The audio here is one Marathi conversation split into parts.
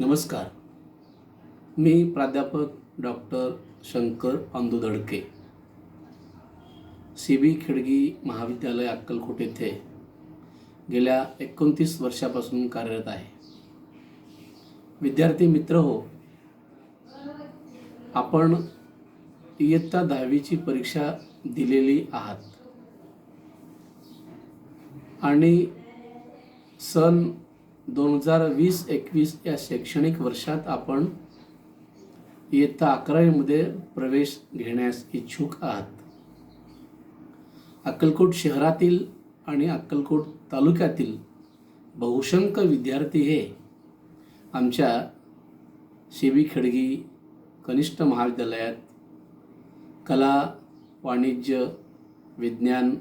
नमस्कार. मी प्राध्यापक डॉक्टर शंकर अंदुदडके, सी.बी. खेडगी महाविद्यालय अक्कलकोट येथे गेल्या 29 वर्षापासून कार्यरत आहे. विद्यार्थी मित्र हो, आपण इयत्ता 10वीची परीक्षा दिलेली आहात आणि सन 2020-21 या शैक्षणिक वर्षात आपण इयत्ता 11वीमध्ये प्रवेश घेण्यास इच्छुक आहात. अक्कलकोट शहरातील आणि अक्कलकोट तालुक्यातील बहुसंख्य विद्यार्थी हे आमच्या सी.बी. खेडगी कनिष्ठ महाविद्यालयात कला, वाणिज्य, विज्ञान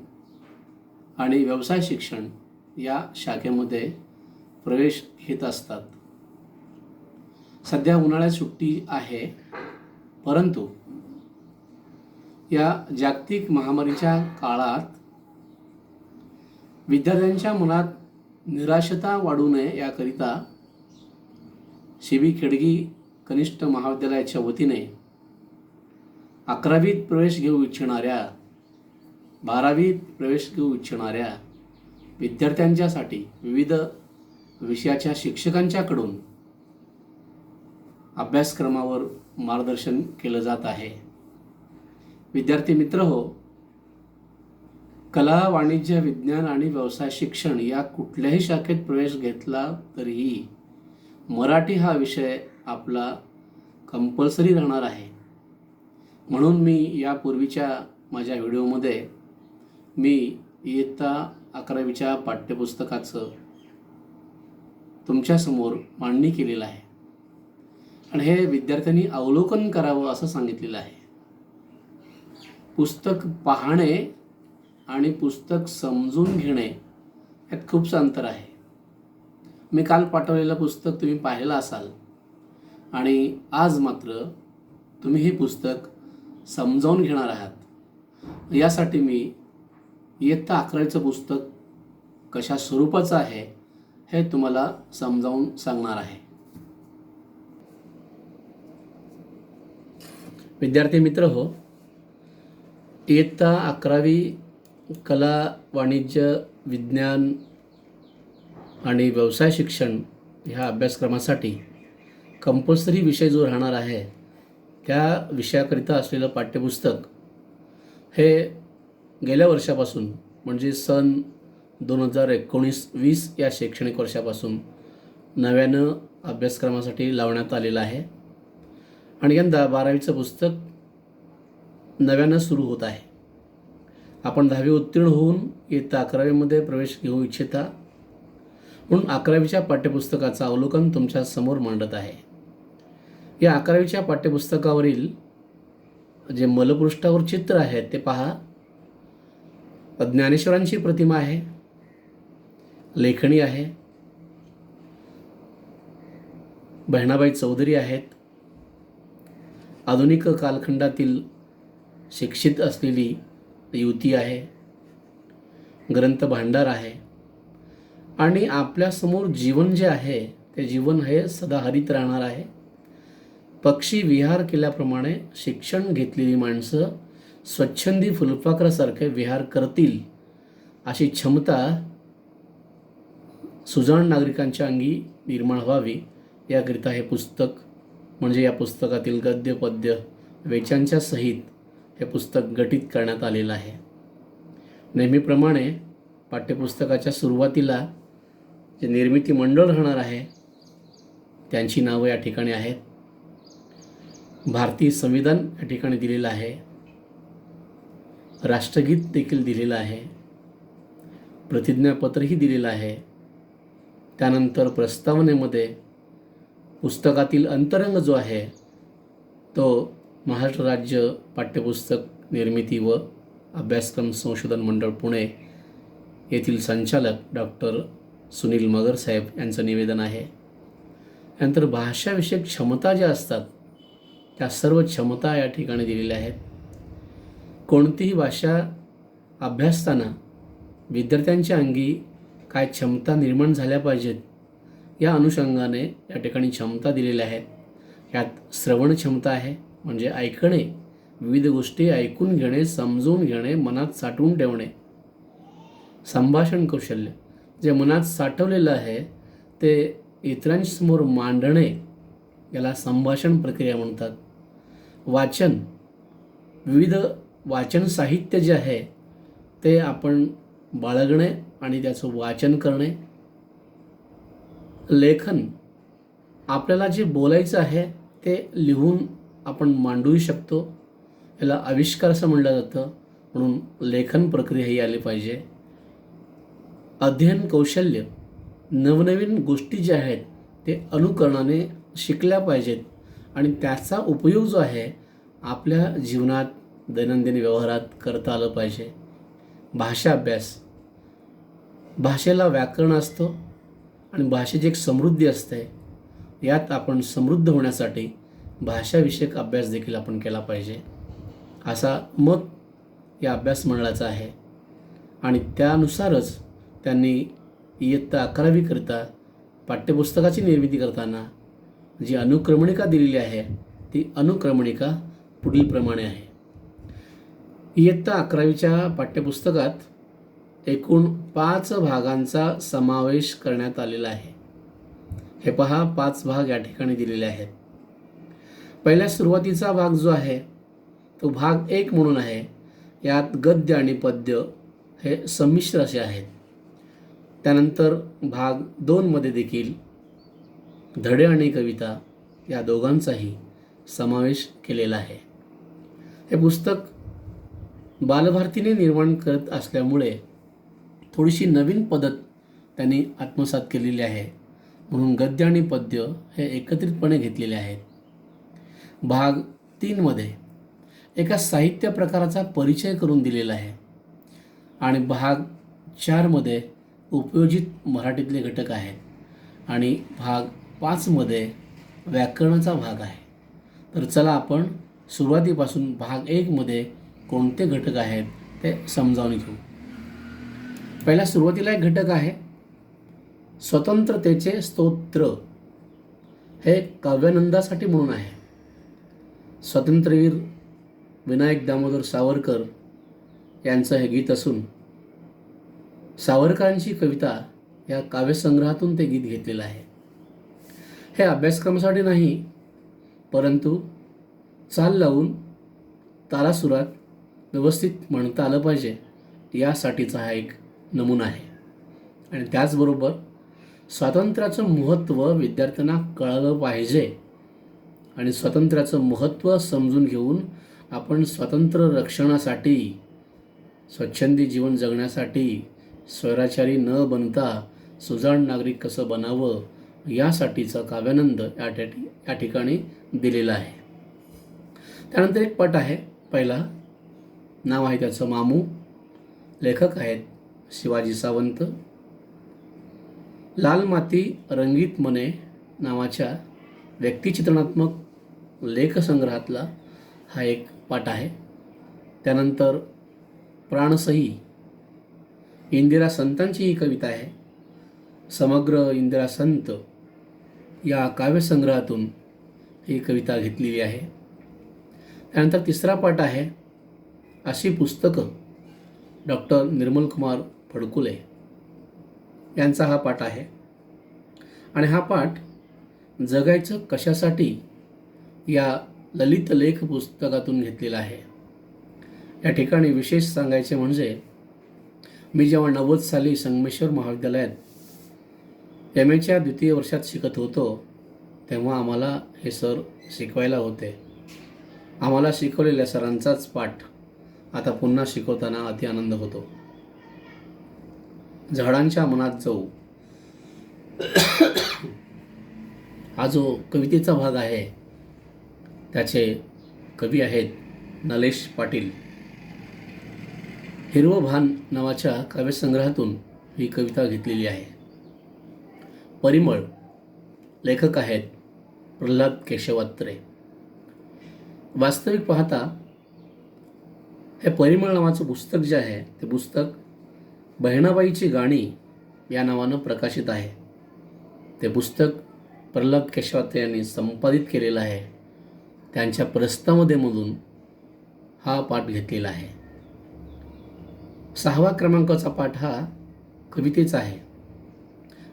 आणि व्यवसाय शिक्षण या शाखेमध्ये प्रवेश घेत असतात. सध्या उन्हाळ्यात सुट्टी आहे, परंतु या जागतिक महामारीच्या काळात विद्यार्थ्यांच्या मनात निराशता वाढू नये याकरिता सी.बी. खेडगी कनिष्ठ महाविद्यालयाच्या वतीने 11वीत प्रवेश घेऊ इच्छिणाऱ्या, 12वीत प्रवेश घेऊ इच्छिणाऱ्या विद्यार्थ्यांच्यासाठी विविध विषयाच्या शिक्षकांच्याकडून अभ्यासक्रमावर मार्गदर्शन केलं जात आहे. विद्यार्थी मित्र हो, कला, वाणिज्य, विज्ञान आणि व्यवसाय शिक्षण या कुठल्याही शाखेत प्रवेश घेतला तरीही मराठी हा विषय आपला कंपल्सरी राहणार आहे. म्हणून मी यापूर्वीच्या माझ्या व्हिडिओमध्ये मी इयत्ता 11वीच्या पाठ्यपुस्तकाचं तुमच्यासमोर मांडणी केलेलं आहे आणि हे विद्यार्थ्यांनी अवलोकन करावं असं सांगितलेलं आहे. पुस्तक पाहणे आणि पुस्तक समजून घेणे यात खूपच अंतर आहे. मी काल पाठवलेलं पुस्तक तुम्ही पाहिलं असाल आणि आज मात्र तुम्ही हे पुस्तक समजावून घेणार आहात. यासाठी मी इयत्ता 11वीचं पुस्तक कशा स्वरूपाचं आहे हे तुम्हाला समजावून सांगणार आहे. विद्यार्थी मित्र हो, इयत्ता 11वी कला, वाणिज्य, विज्ञान आणि व्यवसाय शिक्षण ह्या अभ्यासक्रमासाठी कंपल्सरी विषय जो राहणार आहे त्या विषयाकरिता असलेलं पाठ्यपुस्तक हे गेल्या वर्षापासून म्हणजे सन 2019-20 या शैक्षणिक वर्षापासून नव्यानं अभ्यासक्रमासाठी लावण्यात आलेलं आहे आणि यंदा 12वीचं पुस्तक नव्यानं सुरू होत आहे. आपण 10वी उत्तीर्ण होऊन इयत्ता 11वीमध्ये प्रवेश घेऊ इच्छिता म्हणून 11वीच्या पाठ्यपुस्तकाचं अवलोकन तुमच्या समोर मांडत आहे. या 11वीच्या पाठ्यपुस्तकावरील जे मलपृष्ठावर चित्र आहे ते पहा. ज्ञानेश्वरांची प्रतिमा आहे, लेखणी आहे, बहिणाबाई चौधरी आहेत, आधुनिक कालखंडातील शिक्षित असलेली युवती आहे, ग्रंथ भांडार आहे आणि आपल्यासमोर जीवन जे आहे ते जीवन हे सदाहरित राहणार आहे. पक्षी विहार केल्याप्रमाणे शिक्षण घेतलेली माणसं स्वच्छंदी फुलपाखरासारखे विहार करतील अशी क्षमता सुजाण नागरिकांच्या अंगी निर्माण व्हावी याकरिता हे पुस्तक म्हणजे या पुस्तकातील गद्य पद्य वेचांच्या सहित हे पुस्तक गठीत करण्यात आलेलं आहे. नेहमीप्रमाणे पाठ्यपुस्तकाच्या सुरुवातीला जे निर्मिती मंडळ राहणार आहे त्यांची नावं या ठिकाणी आहेत. भारतीय संविधान या ठिकाणी दिलेलं आहे, राष्ट्रगीत देखील दिलेलं आहे, प्रतिज्ञापत्रही दिलेलं आहे. त्यानंतर प्रस्तावनेमध्ये पुस्तकातील अंतरंग जो आहे तो महाराष्ट्र राज्य पाठ्यपुस्तक निर्मिती व अभ्यासक्रम संशोधन मंडळ पुणे येथील संचालक डॉक्टर सुनील मगर साहेब यांचं निवेदन आहे. त्यानंतर भाषाविषयक क्षमता ज्या असतात त्या सर्व क्षमता या ठिकाणी दिलेल्या आहेत. कोणतीही भाषा अभ्यासताना विद्यार्थ्यांच्या अंगी काय क्षमता निर्माण झाल्या पाहिजेत या अनुषंगाने या ठिकाणी क्षमता दिलेल्या आहेत. यात श्रवण क्षमता आहे, म्हणजे ऐकणे, विविध गोष्टी ऐकून घेणे, समजून घेणे, मनात साठवून ठेवणे. संभाषण कौशल्य, जे मनात साठवलेलं आहे ते इतरांसमोर मांडणे, याला संभाषण प्रक्रिया म्हणतात. वाचन, विविध वाचन साहित्य जे आहे ते आपण बाळगणे आणि त्याचं वाचन करणे. लेखन, आपल्याला जे बोलायचं आहे ते लिहून आपण मांडू शकतो, याला आविष्कार असं म्हटलं जातं, म्हणून लेखन प्रक्रिया ही आली पाहिजे. अध्ययन कौशल्य, नवनवीन गोष्टी ज्या आहेत ते अनुकरणाने शिकल्या पाहिजेत आणि त्याचा उपयोग जो आहे आपल्या जीवनात, दैनंदिन व्यवहारात करता आलं पाहिजे. भाषा अभ्यास, भाषेला व्याकरण असतं आणि भाषेची एक समृद्धी असते. यात आपण समृद्ध होण्यासाठी भाषाविषयक अभ्यास देखील आपण केला पाहिजे, असा मत या अभ्यास मंडळाचा आहे. आणि त्यानुसारच त्यांनी इयत्ता 11वी करता पाठ्यपुस्तकाची निर्मिती करताना जी अनुक्रमणिका दिलेली आहे ती अनुक्रमणिका पुढील प्रमाणे आहे. इयत्ता 11वीच्या पाठ्यपुस्तकात एकूण 5 भागांचा समावेश करण्यात आलेला आहे. हे पहा, 5 भाग या ठिकाणी दिलेले आहेत. पहिल्या सुरुवातीचा भाग जो आहे तो भाग 1 म्हणून आहे. यात गद्य आणि पद्य हे संमिश्र असे आहेत. त्यानंतर भाग 2 मध्ये देखील धडे आणि कविता या दोघांचाही समावेश केलेला आहे. हे पुस्तक बालभारतीने निर्माण करत असल्यामुळे थोडीशी नवीन पद्धत त्यांनी आत्मसात केलेली आहे, म्हणून गद्य आणि पद्य हे एकत्रितपणे घेतलेले आहेत. भाग 3 मध्ये एका साहित्य प्रकाराचा परिचय करून दिलेला आहे आणि भाग 4 मध्ये उपयोजित मराठीतले घटक आहेत आणि भाग 5 मध्ये व्याकरणाचा भाग आहे. तर चला आपण सुरुवातीपासून भाग 1 मध्ये कोणते घटक आहेत ते समजावून घेऊ. पहिला सुरुवातीला एक घटक आहे स्वतंत्रतेचे स्तोत्र. हे काव्यानंदासाठी म्हणून आहे. स्वातंत्र्यवीर विनायक दामोदर सावरकर यांचं हे गीत असून सावरकरांची कविता या काव्यसंग्रहातून ते गीत घेतलेलं आहे. हे अभ्यासक्रमासाठी नाही, परंतु चाल लावून तालासुरात व्यवस्थित म्हणता आलं पाहिजे यासाठीचा हा एक नमुना आहे. आणि त्याचबरोबर स्वातंत्र्याचं महत्त्व विद्यार्थ्यांना कळलं पाहिजे आणि स्वातंत्र्याचं महत्त्व समजून घेऊन आपण स्वातंत्र्य रक्षणासाठी, स्वच्छंदी जीवन जगण्यासाठी, स्वैराचारी न बनता सुजाण नागरिक कसं बनावं यासाठीचा काव्यानंद या ठिकाणी दिलेला आहे. त्यानंतर एक पट आहे. पहिला नाव आहे त्याचं मामू. लेखक आहेत शिवाजी सावंत. लाल माती रंगीत मने नावाच्या व्यक्तिचित्रणात्मक लेखसंग्रहातला हा एक पाठ आहे. त्यानंतर प्राणसही इंदिरा संतांची ही कविता आहे. समग्र इंदिरा संत या काव्यसंग्रहातून ही कविता घेतलेली आहे. त्यानंतर तिसरा पाठ आहे अशी पुस्तकं, डॉक्टर निर्मलकुमार फडकुले यांचा हा पाठ आहे. आणि हा पाठ जगायचं कशासाठी या ललित लेख पुस्तकातून घेतलेला आहे. या ठिकाणी विशेष सांगायचे म्हणजे मी जेव्हा 90 साली संगमेश्वर महाविद्यालयात MAच्या द्वितीय वर्षात शिकत होतो तेव्हा आम्हाला हे सर शिकवायला होते. आम्हाला शिकवलेल्या सरांचाच पाठ आता पुन्हा शिकवताना अति आनंद होतो. झाडांच्या मनात जाऊ हा जो कवितेचा भाग आहे त्याचे कवी आहेत नलेश पाटील. हिरवं भान नावाच्या काव्यसंग्रहातून ही कविता घेतलेली आहे. परिमळ लेखक आहेत प्रल्हाद केशव अत्रे. वास्तविक पाहता हे परिमळ नावाचं पुस्तक जे आहे ते पुस्तक बहिणाबाईची गाणी या नावानं प्रकाशित आहे. ते पुस्तक प्रल्हाद केशवात्रे यांनी संपादित केलेलं आहे. त्यांच्या प्रस्तावनेमधून हा पाठ घेतलेला आहे. 6व्या क्रमांकाचा पाठ हा कवितेचा आहे.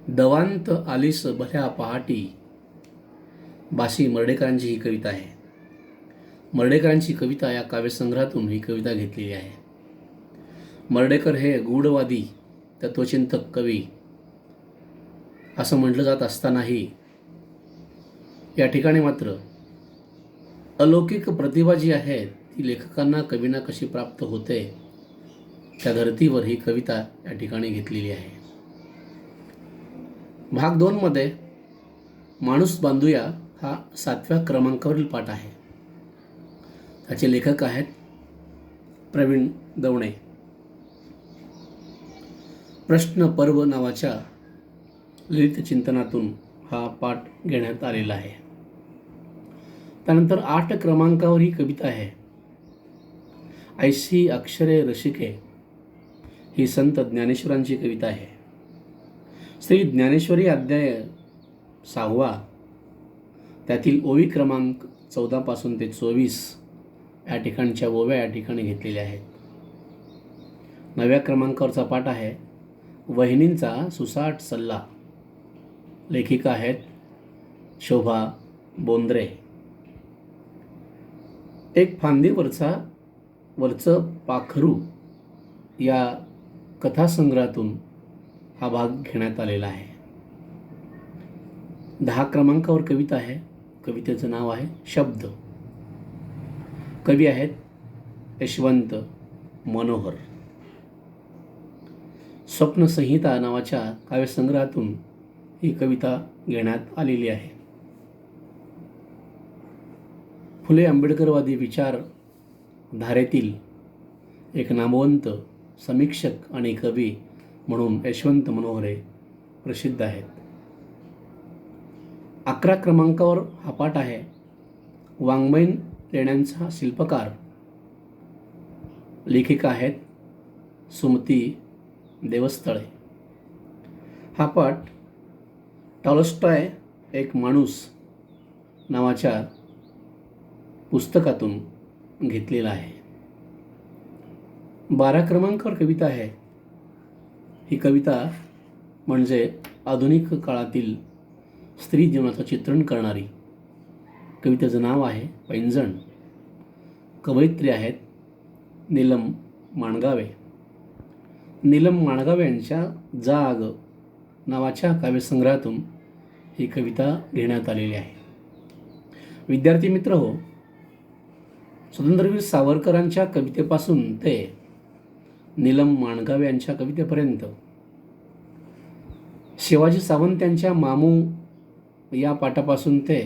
दवांत आलीस भल्या पहाटी, बासी मर्ढेकरांची ही कविता आहे. मर्ढेकरांची कविता या काव्यसंग्रहातून ही कविता घेतलेली आहे. मर्ढेकर हे गूढवादी तत्वचिंतक कवी असं म्हटलं जात असतानाही या ठिकाणी मात्र अलौकिक प्रतिभा जी आहे ती लेखकांना कवींना कशी प्राप्त होते त्या धर्तीवर ही कविता या ठिकाणी घेतलेली आहे. भाग 2 मध्ये माणूस बांधूया हा 7व्या क्रमांकावरील पाठ आहे. त्याचे लेखक आहेत प्रवीण दवणे. प्रश्न पर्व नावाच्या ललित चिंतनातून हा पाठ घेण्यात आलेला आहे. त्यानंतर 8 क्रमांकावर ही कविता आहे. ऐशी अक्षरे रसिके, ही संत ज्ञानेश्वरांची कविता आहे. श्री ज्ञानेश्वरी अध्याय 6वा त्यातील ओवी क्रमांक 14 पासून ते 24 या ठिकाणच्या ओव्या या ठिकाणी घेतलेल्या आहेत. 9व्या क्रमांकावरचा पाठ आहे वहिनींचा सुसाट सल्ला. लेखिका आहेत शोभा बोंद्रे. एक वरचं पाखरू या कथासंग्रहातून हा भाग घेण्यात आलेला आहे. 10 क्रमांकावर कविता आहे. कवितेचं नाव आहे शब्द. कवी आहेत यशवंत मनोहर. स्वप्नसंहिता नावाच्या काव्यसंग्रहातून ही कविता घेण्यात आलेली आहे. फुले आंबेडकरवादी विचारधारेतील एक नामवंत समीक्षक आणि कवी म्हणून यशवंत मनोहरे प्रसिद्ध आहेत. 11 क्रमांकावर हा पाठ आहे वाङ्मयीन लेण्यांचा शिल्पकार. लेखिका आहेत सुमती देवस्थळे. हा पाठ टॉलस्टॉय एक माणूस नावाच्या पुस्तकातून घेतलेला आहे. 12 क्रमांकावर कविता आहे. ही कविता म्हणजे आधुनिक काळातील स्त्री जीवनाचं चित्रण करणारी. कवितेचं नाव आहे पैंजण. कवयित्री आहेत नीलम माणगावे. नीलम माणगावे यांच्या जाग नावाच्या काव्यसंग्रहातून ही कविता घेण्यात आलेली आहे. विद्यार्थी मित्र हो, स्वातंत्र्यवीर सावरकरांच्या कवितेपासून ते नीलम माणगावे यांच्या कवितेपर्यंत, शिवाजी सावंत यांच्या मामू या पाठापासून ते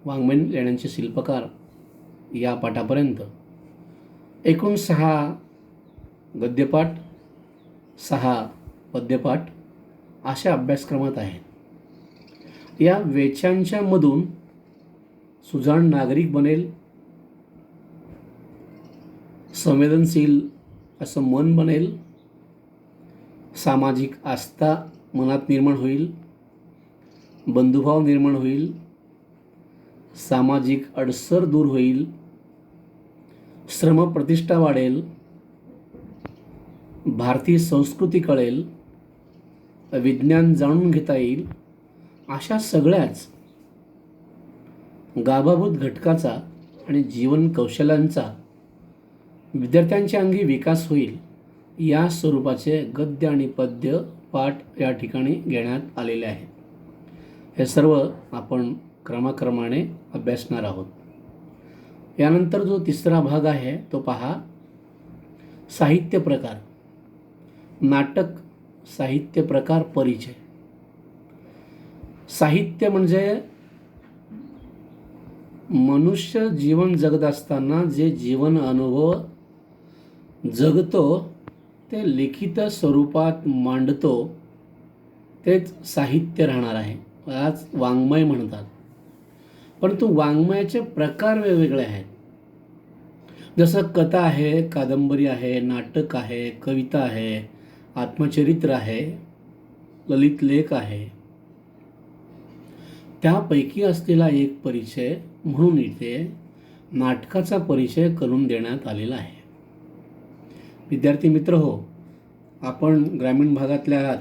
वाङ्मयीन लेण्यांचे शिल्पकार या पाठापर्यंत एकूण 6 गद्यपाठ 6 पद्यपाठ अशा अभ्यासक्रमात आहेत. या वेच्यांच्या मधून सुजाण नागरिक बनेल, संवेदनशील असं मन बनेल, सामाजिक आस्था मनात निर्माण होईल, बंधुभाव निर्माण होईल, सामाजिक अडसर दूर होईल, श्रमप्रतिष्ठा वाढेल, भारतीय संस्कृती कळेल, विज्ञान जाणून घेता येईल, अशा सगळ्याच गाभाभूत घटकाचा आणि जीवन कौशल्यांचा विद्यार्थ्यांच्या अंगी विकास होईल या स्वरूपाचे गद्य आणि पद्य पाठ या ठिकाणी घेण्यात आलेले आहेत. हे सर्व आपण क्रमाक्रमाने अभ्यासणार आहोत. यानंतर जो तिसरा भाग आहे तो पहा साहित्य प्रकार. नाटक साहित्य प्रकार परिचय. साहित्य म्हणजे मनुष्य जीवन जगत असताना जे जीवन अनुभव जगतो ते लिखित स्वरूपात मांडतो तेच साहित्य राहणार आहे. आज वाङ्मय म्हणतात, परंतु वाङ्मयाचे प्रकार वेगवेगळे आहेत. जसं कथा आहे, कादंबरी आहे, नाटक आहे, कविता आहे, आत्मचरित्र आहे, ललित लेख आहे, त्यापैकी असलेला एक परिचय म्हणून इथे नाटकाचा परिचय करून देण्यात आलेला आहे. विद्यार्थी मित्र हो, आपण ग्रामीण भागातल्या आहात.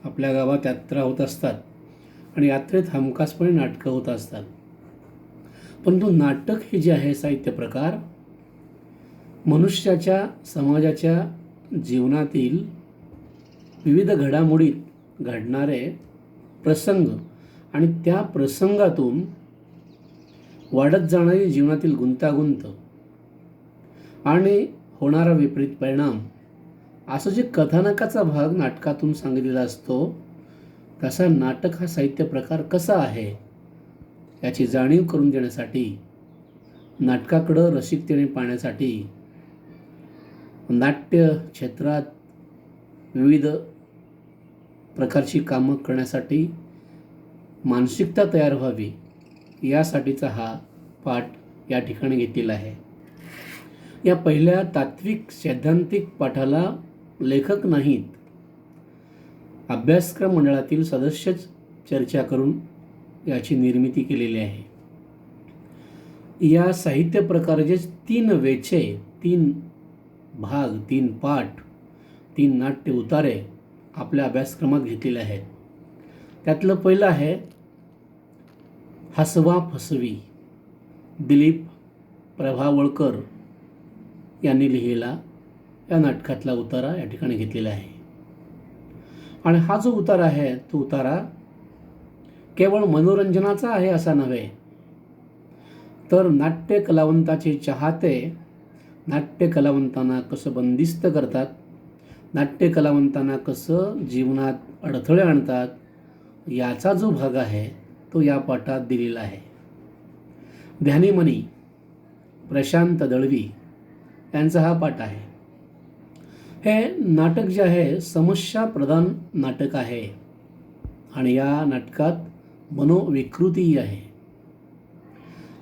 आपल्या गावात यात्रा होत असतात आणि यात्रेत हमखासपणे नाटकं होत असतात. परंतु नाटक हे जे आहे साहित्य प्रकार मनुष्याच्या समाजाच्या जीवनातील विविध घडामोडीत घडणारे प्रसंग आणि त्या प्रसंगातून वाढत जाणारी जीवनातील गुंतागुंत आणि होणारा विपरीत परिणाम असं जे कथानकाचा भाग नाटकातून सांगितलेला असतो, तसा नाटक हा साहित्य प्रकार कसा आहे याची जाणीव करून देण्यासाठी, नाटकाकडं रसिकतेने पाहण्यासाठी, नाट्य क्षेत्रात विविध प्रकारची कामं करण्यासाठी मानसिकता तयार व्हावी यासाठीचा हा पाठ या ठिकाणी घेतलेला आहे. या पहिल्या तात्विक सैद्धांतिक पाठाला लेखक नाहीत, अभ्यासक्रम मंडळातील सदस्यच चर्चा करून याची निर्मिती केलेली आहे. या साहित्य प्रकाराचे 3 वेचे, 3 भाग, 3 पाठ, 3 नाट्य उतारे आपल्या अभ्यासक्रमात घेतलेले आहेत. त्यातलं पहिलं आहे हसवा फसवी. दिलीप प्रभावळकर यांनी लिहिलेला या नाटकातला उतारा या ठिकाणी घेतलेला आहे. आणि हा जो उतारा आहे तो उतारा केवळ मनोरंजनाचा आहे असा नव्हे, तर नाट्य कलावंताचे चाहते नाट्य कलावंतांना कसं बंदिस्त करतात, नाट्य कलावंतांना कसं जीवनात अडथळे आणतात, याचा जो भाग आहे तो या पाठात दिलेला आहे. ध्यानीमणी प्रशांत दळवी यांचा हा पाठ आहे. हे नाटक जे आहे समस्या प्रधान नाटक आहे आणि या नाटकात मनोविकृती आहे.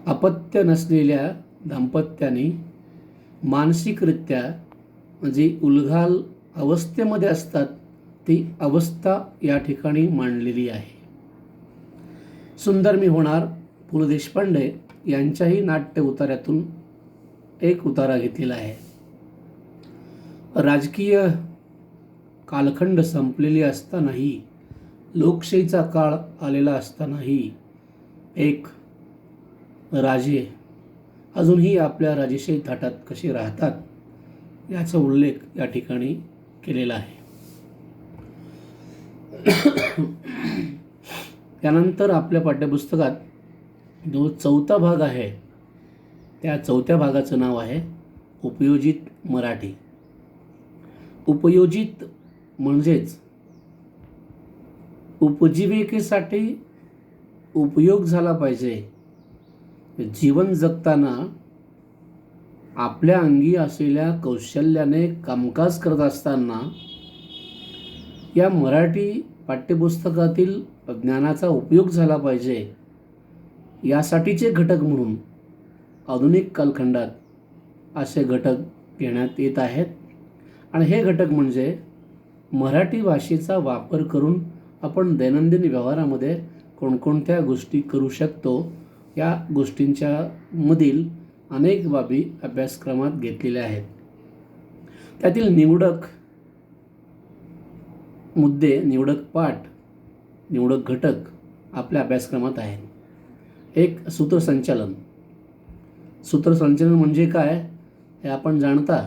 अपत्य नसलेल्या दाम्पत्याने मानसिकरित्या जी उलघाल अवस्थेमध्ये असतात ती अवस्था या ठिकाणी मांडलेली आहे. सुंदर मी होणार पु. ल. देशपांडे यांच्याही नाट्य उतार्यातून एक उतारा घेतलेला आहे. राजकीय कालखंड संपलेली असतानाही, लोकशाहीचा काळ आलेला असतानाही एक राजे अजूनही आपल्या राजेशाही थाटात कसे राहतात याचा उल्लेख या ठिकाणी केलेला आहे. त्यानंतर आपल्या पाठ्यपुस्तकात जो 4था भाग आहे त्या 4थ्या भागाचं नाव आहे उपयोजित मराठी. उपयोजित म्हणजेच उपजीविकेसाठी उपयोग झाला पाहिजे. जीवन जगताना आपल्या अंगी असलेल्या कौशल्याने कामकाज करत असताना या मराठी पाठ्यपुस्तकातील ज्ञानाचा उपयोग झाला पाहिजे यासाठीचे घटक म्हणून आधुनिक कालखंडात असे घटक घेण्यात येत आहेत. आणि हे घटक म्हणजे मराठी भाषेचा वापर करून आपण दैनंदिन व्यवहारामध्ये कोणकोणत्या गोष्टी करू शकतो या गोष्टींच्या मधील अनेक बाबी अभ्यासक्रमात घेतलेल्या आहेत. त्यातील निवडक मुद्दे, निवडक पाठ, निवडक घटक आपल्या अभ्यासक्रमात आहेत. एक सूत्रसंचालन. सूत्रसंचालन म्हणजे काय हे आपण जाणता.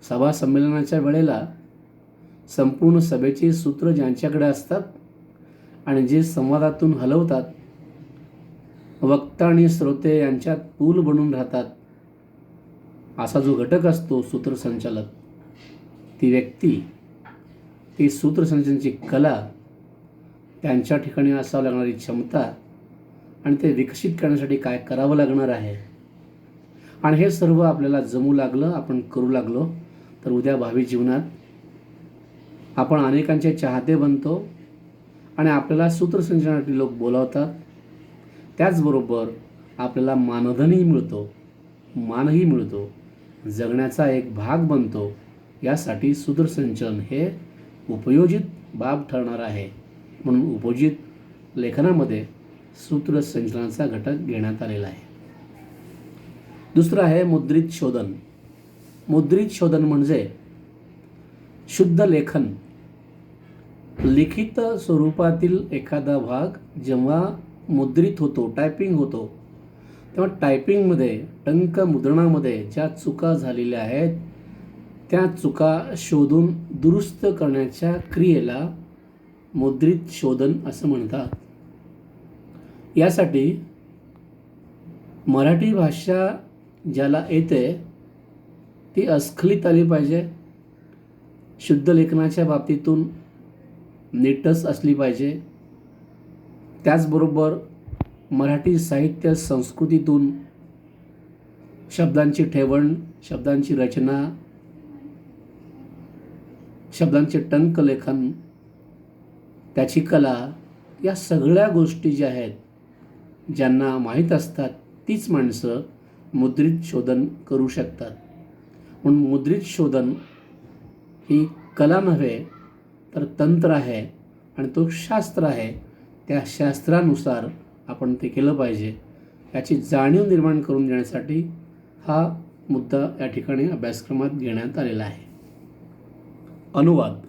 सभा संमेलनाच्या वेळेला संपूर्ण सभेचे सूत्र ज्यांच्याकडे असतात आणि जे संवादातून हलवतात, वक्ता आणि श्रोते यांच्यात पूल बनून राहतात, असा जो घटक असतो सूत्रसंचालक, ती व्यक्ती, ती सूत्रसंचालनाची कला, त्यांच्या ठिकाणी असावं लागणारी क्षमता आणि ते विकसित करण्यासाठी काय करावं लागणार आहे, आणि हे सर्व आपल्याला जमू लागलं, आपण करू लागलो तर उद्या भावी जीवनात आपण अनेकांचे चाहते बनतो आणि आपल्याला सूत्रसंचालनासाठी लोक बोलावतात. त्याचबरोबर आपल्याला मानधनही मिळतो, मानही मिळतो, जगण्याचा एक भाग बनतो. यासाठी सूत्रसंचालन हे उपयोजित बाब ठरणार आहे. म्हणून उपयोजित लेखनामध्ये सूत्रसंचलनाचा घटक घेण्यात आलेला आहे. दुसरं आहे मुद्रित शोधन. मुद्रित शोधन म्हणजे शुद्ध लेखन. लिखित स्वरूपातील एखादा भाग जेव्हा मुद्रित होतो, टायपिंग होतो, तेव्हा टायपिंगमध्ये, टंक मुद्रणामध्ये ज्या चुका झालेल्या आहेत त्या चुका शोधून दुरुस्त करण्याच्या क्रियेला मुद्रित शोधन असं म्हणतात. यासाठी मराठी भाषा ज्याला येते ती अस्खलित आली पाहिजे, शुद्ध लेखनाच्या बाबतीतून नीटच असली पाहिजे. त्याचबरोबर मराठी साहित्य संस्कृतीतून शब्दांची ठेवण, शब्दांची रचना, शब्दांचे टंक लेखन, त्याची कला, या सगळ्या गोष्टी ज्या आहेत ज्यांना माहीत असतात तीच माणसं मुद्रित शोधन करू शकतात. म्हणून मुद्रित शोधन ही कला नव्हे तर तंत्र आहे आणि तो शास्त्र आहे. त्या शास्त्रानुसार आपण ते केलं पाहिजे याची जाणीव निर्माण करून देण्यासाठी हा मुद्दा या ठिकाणी अभ्यासक्रमात घेण्यात आलेला आहे. अनुवाद.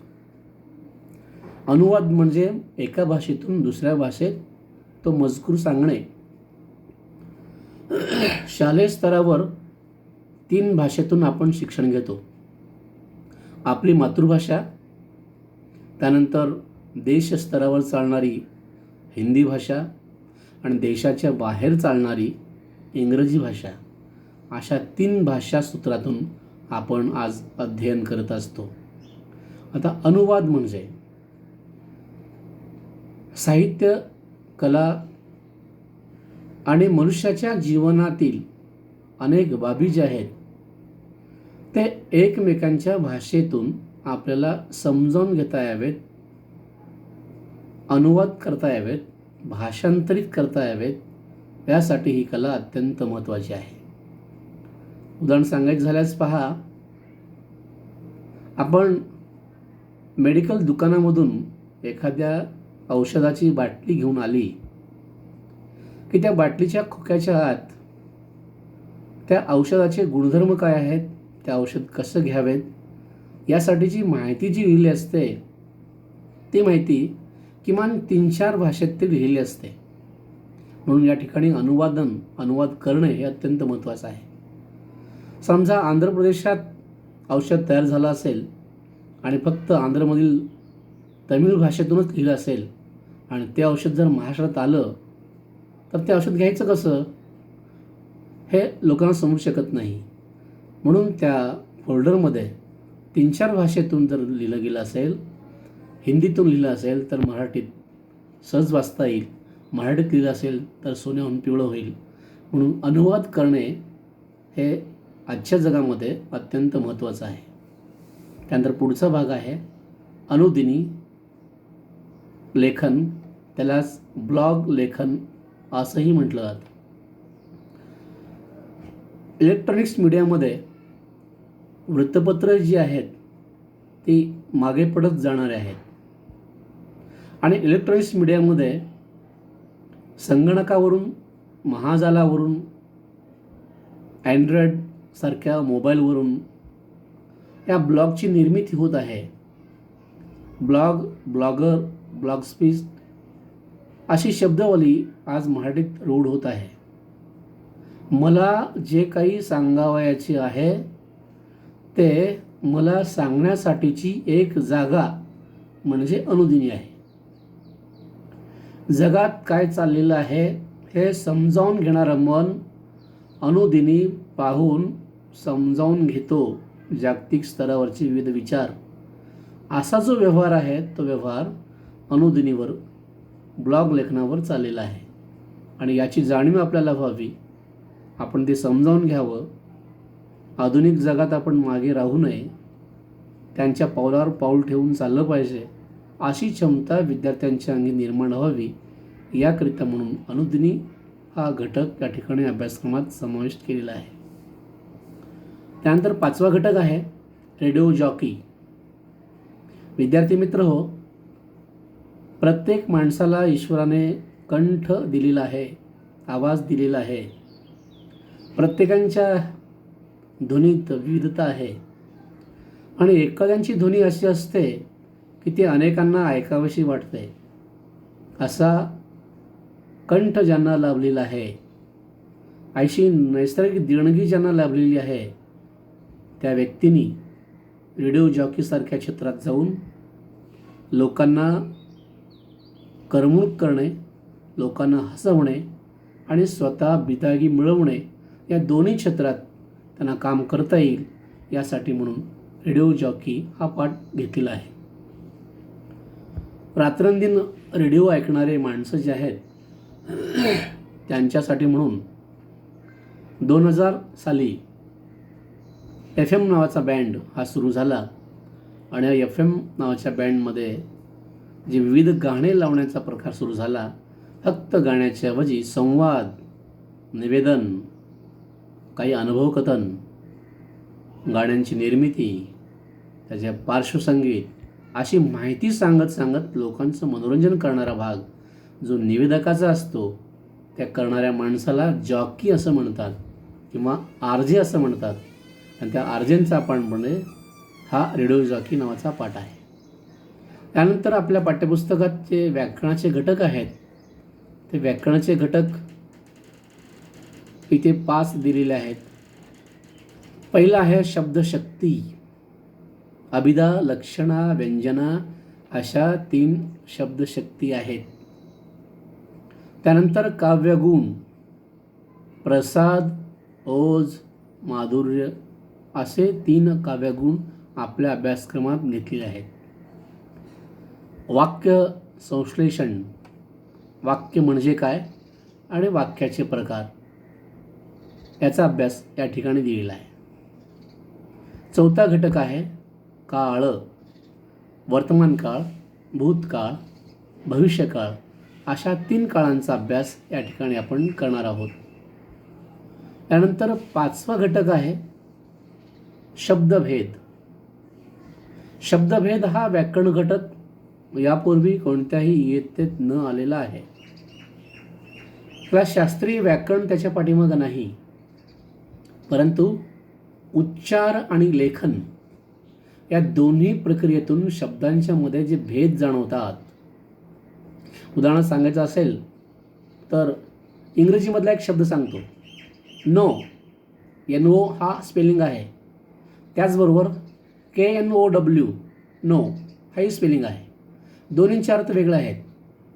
अनुवाद म्हणजे एका भाषेतून दुसऱ्या भाषेत तो मजकूर सांगणे. शालेय स्तरावर 3 भाषेतून आपण शिक्षण घेतो. आपली मातृभाषा, त्यानंतर देश स्तरावर चालणारी हिंदी भाषा आणि देशाच्या बाहेर चालणारी इंग्रजी भाषा, अशा 3 भाषा सूत्रातून आपण आज अध्ययन करत असतो. आता अनुवाद म्हणजे साहित्य, कला आणि मनुष्याच्या जीवनातील अनेक बाबी ज्या आहेत ते एकमेकांच्या भाषेतून आपल्याला समजावून घेता यावेत, अनुवाद करता यावेत, भाषांतरित करता यावेत, यासाठी ही कला अत्यंत महत्त्वाची आहे. उदाहरण सांगायचं झाल्यास पहा, आपण मेडिकल दुकानामधून एखाद्या औषधाची बाटली घेऊन आली की त्या बाटलीच्या खोक्याच्या आत त्या औषधाचे गुणधर्म काय आहेत, ते औषध कसं घ्यावेत यासाठीची माहिती जी लिहिली असते ती माहिती किमान 3-4 भाषेत ती लिहिली असते. म्हणून या ठिकाणी अनुवाद करणे हे अत्यंत महत्त्वाचं आहे. समजा आंध्र प्रदेशात औषध तयार झालं असेल आणि फक्त आंध्रमधील तमिळ भाषेतूनच लिहिलं असेल आणि ते औषध जर महाराष्ट्रात आलं तर ते औषध घ्यायचं कसं हे लोकांना समजू शकत नाही. म्हणून त्या फोल्डरमध्ये 3-4 भाषेतून जर लिहिलं गेलं असेल, हिंदीतून लिहिलं असेल तर मराठीत सहज वाचता येईल, मराठीत लिहिलं असेल तर सोन्याहून पिवळं होईल. म्हणून अनुवाद करणे हे आजच्या जगामध्ये अत्यंत महत्त्वाचं आहे. त्यानंतर पुढचा भाग आहे अनुदिनी लेखन. त्यालाच ब्लॉग लेखन असंही म्हटलं जातं. इलेक्ट्रॉनिक्स मीडियामध्ये वृत्तपत्र जी आहेत ती मागे पडत जाणारे आहेत आणि इलेक्ट्रॉनिक्स मीडियामध्ये संगणकावरून, महाजालावरून, अँड्रॉइड सारख्या मोबाईलवरून या ब्लॉगची निर्मिती होत आहे. ब्लॉग, ब्लॉगर, ब्लॉगस्पीच अशी शब्दावली आज मराठीत रूढ होत आहे. मला जे काही सांगावयाचे आहे ते मला सांगण्यासाठीची एक जागा म्हणजे अनुदिनी आहे. जगात काय चाललेलं आहे हे समजावून घेणारं मन अनुदिनी पाहून समजावून घेतो जागतिक स्तरावरचे विविध विचार. असा जो व्यवहार आहे तो व्यवहार अनुदिनीवर, ब्लॉग लेखनावर चाललेला आहे आणि याची जाणीव आपल्याला व्हावी, आपण ते समजावून घ्यावं. आधुनिक जगात आपण मागे राहू नये, त्यांच्या पावलावर पाऊल ठेवून चाललं पाहिजे अशी क्षमता विद्यार्थ्यांच्या अंगी निर्माण व्हावी याकरिता म्हणून अनुदिनी हा घटक या ठिकाणी अभ्यासक्रमात समाविष्ट केलेला आहे. त्यानंतर 5वा घटक आहे रेडिओ जॉकी. विद्यार्थी मित्र हो, प्रत्येक माणसाला ईश्वराने कंठ दिलेला आहे, आवाज दिलेला आहे. प्रत्येकांच्या ध्वनीत विविधता आहे आणि एखाद्यांची ध्वनी अशी असते की ती अनेकांना ऐकावीशी वाटते. असा कंठ ज्यांना लाभलेला आहे, अशी नैसर्गिक देणगी ज्यांना लाभलेली आहे, त्या व्यक्तींनी रेडिओ जॉकीसारख्या क्षेत्रात जाऊन लोकांना करमणूक करणे, लोकांना हसवणे आणि स्वतः बिदागी मिळवणे या दोन्ही क्षेत्रात त्यांना काम करता येईल यासाठी म्हणून रेडिओ जॉकी हा पाठ घेतलेला आहे. रात्रंदिन रेडिओ ऐकणारे माणसं जे आहेत त्यांच्यासाठी म्हणून 2000 साली FM नावाचा बँड हा सुरू झाला आणि या FM नावाच्या बँडमध्ये जे विविध गाणे लावण्याचा प्रकार सुरू झाला. फक्त गाण्याच्या ऐवजी संवाद, निवेदन, काही अनुभवकथन, गाण्यांची निर्मिती, त्याचे पार्श्वसंगीत अशी माहिती सांगत लोकांचं मनोरंजन करणारा भाग जो निवेदकाचा असतो, त्या करणाऱ्या माणसाला जॉकी असं म्हणतात किंवा RJ असं म्हणतात. आणि त्या RJंचा पाठपणे हा रेडिओ जॉकी नावाचा पाठ आहे. त्यानंतर आपल्या पाठ्यपुस्तकात जे व्याकरणाचे घटक आहेत, ते व्याकरणाचे घटक इथे 5 दिलेले आहेत. पहिला आहे शब्दशक्ती. अभिधा, लक्षणा, व्यंजना अशा 3 शब्दशक्ती आहेत. त्यानंतर काव्यगुण, प्रसाद, ओज, माधुर्य असे 3 काव्यगुण आपल्या अभ्यासक्रमात घेतलेले आहेत. वाक्य संश्लेषण, वाक्य म्हणजे काय आणि वाक्याचे प्रकार याचा अभ्यास या ठिकाणी दिलेला आहे. चौथा घटक आहे काळ. वर्तमान काळ, भूतकाळ, भविष्यकाळ अशा 3 काळांचा अभ्यास या ठिकाणी आपण करणार आहोत. त्यानंतर 5वा घटक आहे शब्दभेद. शब्दभेद हा व्याकरण घटक यापूर्वी कोणत्याही इयत्तेत न आलेला आहे. किंवा शास्त्रीय व्याकरण त्याच्या पाठीमागं नाही, परंतु उच्चार आणि लेखन या दोन्ही प्रक्रियेतून शब्दांच्या मध्ये जे भेद जाणवतात. उदाहरण सांगायचं असेल तर इंग्रजीमधला एक शब्द सांगतो, नो, NO हा स्पेलिंग आहे. त्याचबरोबर KNOW, नो हाही स्पेलिंग आहे. दोन्हींचे अर्थ वेगळे आहेत.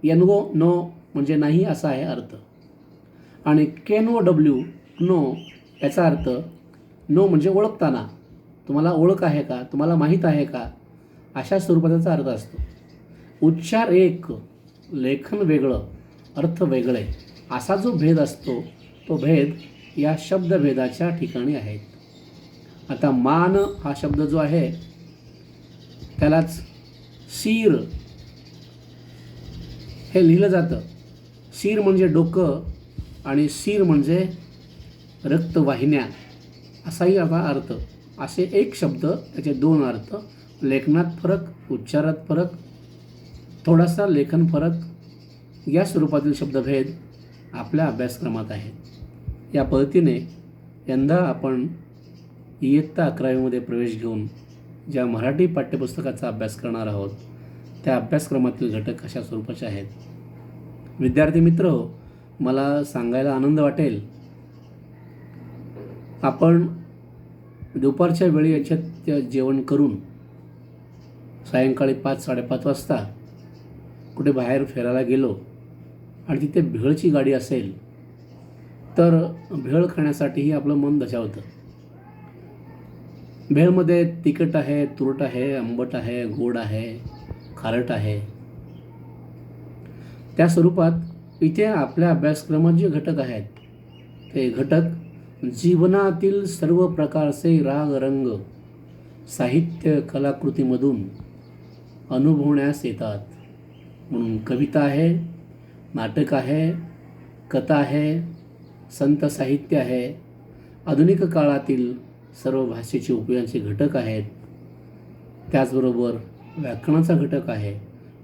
NO, नो म्हणजे नाही असा आहे अर्थ, आणि KNOW, नो याचा अर्थ नो म्हणजे ओळखताना, तुम्हाला ओळख आहे का, तुम्हाला माहीत आहे का, अशा स्वरूपाचा अर्थ असतो. उच्चार एक, लेखन वेगळं, अर्थ वेगळे असा जो भेद असतो, तो भेद या शब्दभेदाच्या ठिकाणी आहेत. आता मान हा शब्द जो आहे त्यालाच शीर हे लिहिलं जातं. शीर म्हणजे डोकं आणि शीर म्हणजे रक्तवाहिन्या असाही अर्थ. असे एक शब्द, त्याचे 2 अर्थ, लेखनात फरक, उच्चारात फरक, थोडासा लेखन फरक या स्वरूपातील शब्दभेद आपल्या अभ्यासक्रमात आहेत. या पद्धतीने यंदा आपण इयत्ता 11वीमध्ये प्रवेश घेऊन ज्या मराठी पाठ्यपुस्तकाचा अभ्यास करणार आहोत, त्या अभ्यासक्रमातील घटक अशा स्वरूपाचे आहेत. विद्यार्थी मित्र, मला सांगायला आनंद वाटेल, आपण दुपारच्या वेळी याच्यात जेवण करून सायंकाळी 5-5:30 वाजता कुठे बाहेर फिरायला गेलो आणि तिथे भेळची गाडी असेल तर भेळ खाण्यासाठीही आपलं मन दशावतं. भेळमध्ये तिखट आहे, तुरट आहे, आंबट आहे, गोड आहे, खारट आहे. त्या स्वरूपात इथे आपल्या अभ्यासक्रमात जे घटक आहेत ते घटक जीवनातील सर्व प्रकारचे राग रंग साहित्य कलाकृतीमधून अनुभवण्यास येतात. म्हणून कविता आहे, नाटक आहे, कथा आहे, संत साहित्य आहे, आधुनिक काळातील सर्व भाषेचे उपयोगाचे घटक आहेत. त्याचबरोबर व्याकरणाचा घटक आहे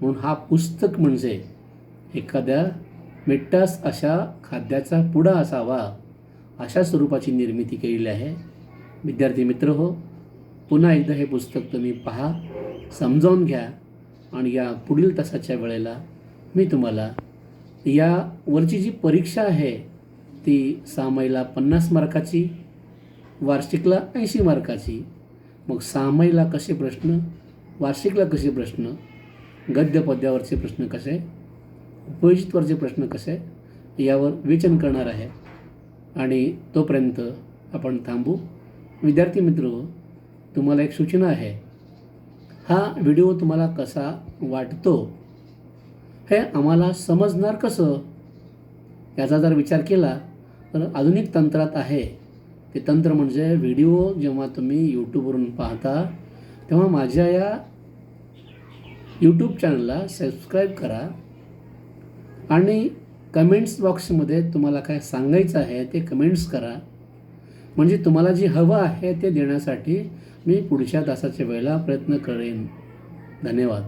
म्हणून हा पुस्तक म्हणजे एखाद्या मिठास अशा खाद्याचा पुडा असावा अशा स्वरूपाची निर्मिती केलेली आहे. विद्यार्थी मित्र हो, पुन्हा एकदा हे पुस्तक तुम्ही पहा, समजावून घ्या आणि या पुढील तासाच्या वेळेला मी तुम्हाला या वरची जी परीक्षा आहे ती सामाईला 50 मार्काची, वार्षिकला 80 मार्काची. मग सामाईला कसे प्रश्न, वार्षिकला कसे प्रश्न, गद्य पद्यावरचे प्रश्न कसे, उपयोजितवरचे प्रश्न कसे यावर विवेचन करणार आहे. आणि तोपर्यंत आपण थांबू. विद्यार्थी मित्र, तुम्हाला एक सूचना आहे. हा व्हिडिओ तुम्हाला कसा वाटतो हे आम्हाला समजणार कसं याचा जर विचार केला तर आधुनिक तंत्रात आहे. ते तंत्र म्हणजे व्हिडिओ जेव्हा तुम्ही यूट्यूबवरून पाहता तेव्हा माझ्या या यूट्यूब चॅनलला सबस्क्राईब करा आणि कमेंट्स बॉक्समध्ये तुम्हाला काय सांगायचं आहे ते कमेंट्स करा. म्हणजे तुम्हाला जे हवं आहे ते देण्यासाठी मी पुढच्या तासाच्या वेळेला प्रयत्न करेन. धन्यवाद.